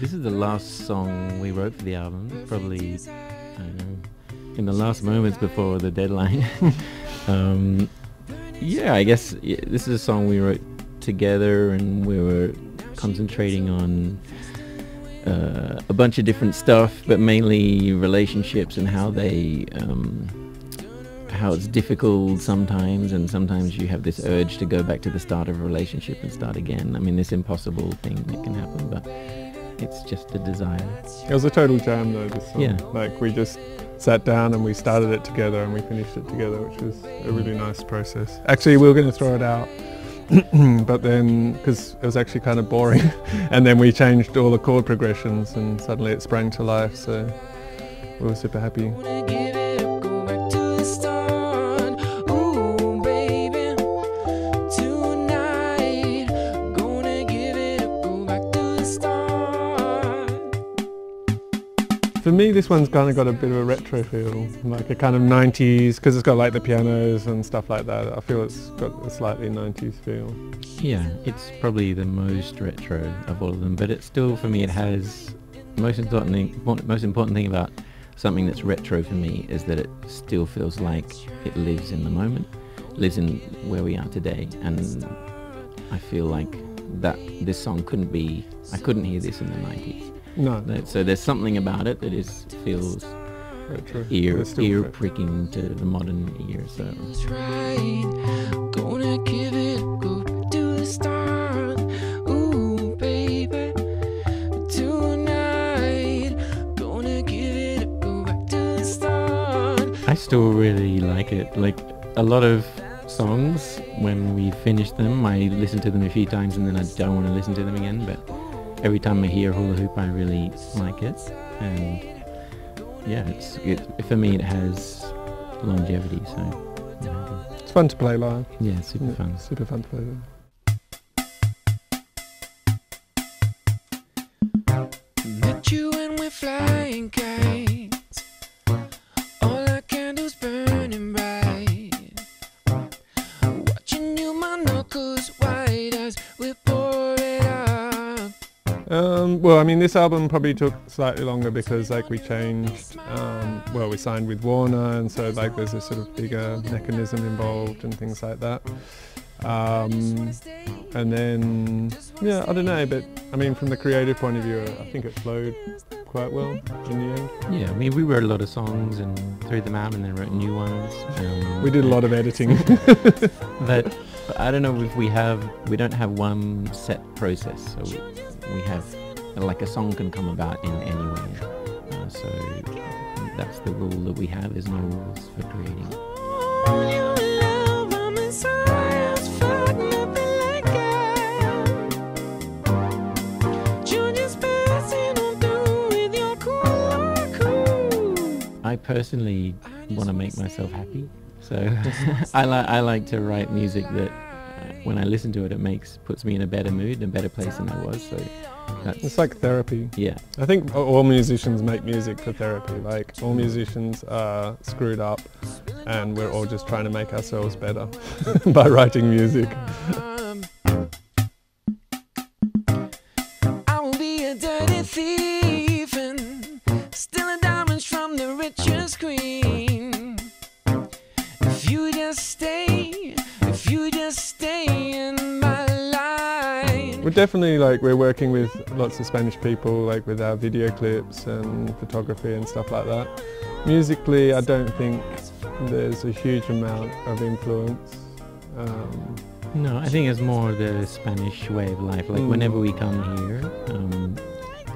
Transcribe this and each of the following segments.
this is the last song we wrote for the album, probably, I don't know, in the last moments before the deadline. Yeah, I guess this is a song we wrote together, and we were concentrating on a bunch of different stuff, but mainly relationships and how they, how it's difficult sometimes, and sometimes you have this urge to go back to the start of a relationship and start again. I mean, this impossible thing that can happen, but it's just a desire. It was a total jam though, this song. Yeah. Like, we just sat down and we started it together and we finished it together, which was a really nice process. Actually, we were going to throw it out, but then, because it was actually kind of boring, and then we changed all the chord progressions and suddenly it sprang to life, so we were super happy. For me, this one's kind of got a bit of a retro feel, like a kind of 90s, because it's got like the pianos and stuff like that. I feel it's got a slightly 90s feel. Yeah, it's probably the most retro of all of them, but it's still, for me, it has, most important thing about something that's retro for me is that it still feels like it lives in the moment, lives in where we are today, and I feel like that this song I couldn't hear this in the 90s. No. So there's something about it that feels retro. ear pricking to the modern ear. So. Gonna give it a go to the start. Ooh, baby, tonight. Gonna give it a go back to the start. I still really like it. Like a lot of songs, when we finish them, I listen to them a few times and then I don't want to listen to them again. But every time I hear Hula Hoop, I really like it, and yeah, for me it has longevity. So it's fun to play live. Yeah, super fun. Super fun to play live. Met you when we're flying kites. All our candles burning bright. Watching you, my knuckles white as we pour it up. Well, I mean, this album probably took slightly longer because, like, we changed, we signed with Warner, and so, like, there's a sort of bigger mechanism involved and things like that. And then, yeah, I don't know, but, I mean, from the creative point of view, I think it flowed quite well in the end. Yeah, I mean, we wrote a lot of songs and threw them out and then wrote new ones. We did a lot of editing. But I don't know if we don't have one set process, so we have, like, a song can come about in any way. So that's the rule that we have, is no rules for creating. I personally want to make myself happy, so I like to write music that when I listen to it, puts me in a better mood, a better place than I was. So it's like therapy. Yeah, I think all musicians make music for therapy. Like, all musicians are screwed up, and we're all just trying to make ourselves better by writing music. I will be a dirty thief and steal the diamonds from the richest queen. If you just stay in my life. We're definitely, like, we're working with lots of Spanish people, like, with our video clips and photography and stuff like that. Musically, I don't think there's a huge amount of influence. No, I think it's more the Spanish way of life. Like, whenever we come here,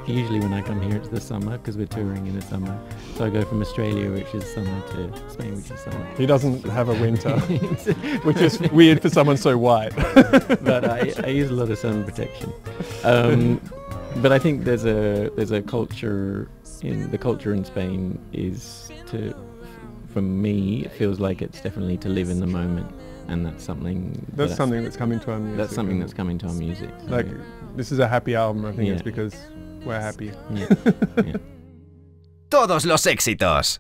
usually when I come here it's the summer, because we're touring in the summer. So I go from Australia, which is summer, to Spain, which is summer. He doesn't have a winter, which is weird for someone so white. But I use a lot of sun protection. But I think there's a culture in Spain is to, for me, it feels like it's definitely to live in the moment. And that's something that's coming to our music. That's something that's coming to our music. So like, this is a happy album, I think. It's because we're happy. Yeah. Yeah. Todos los éxitos.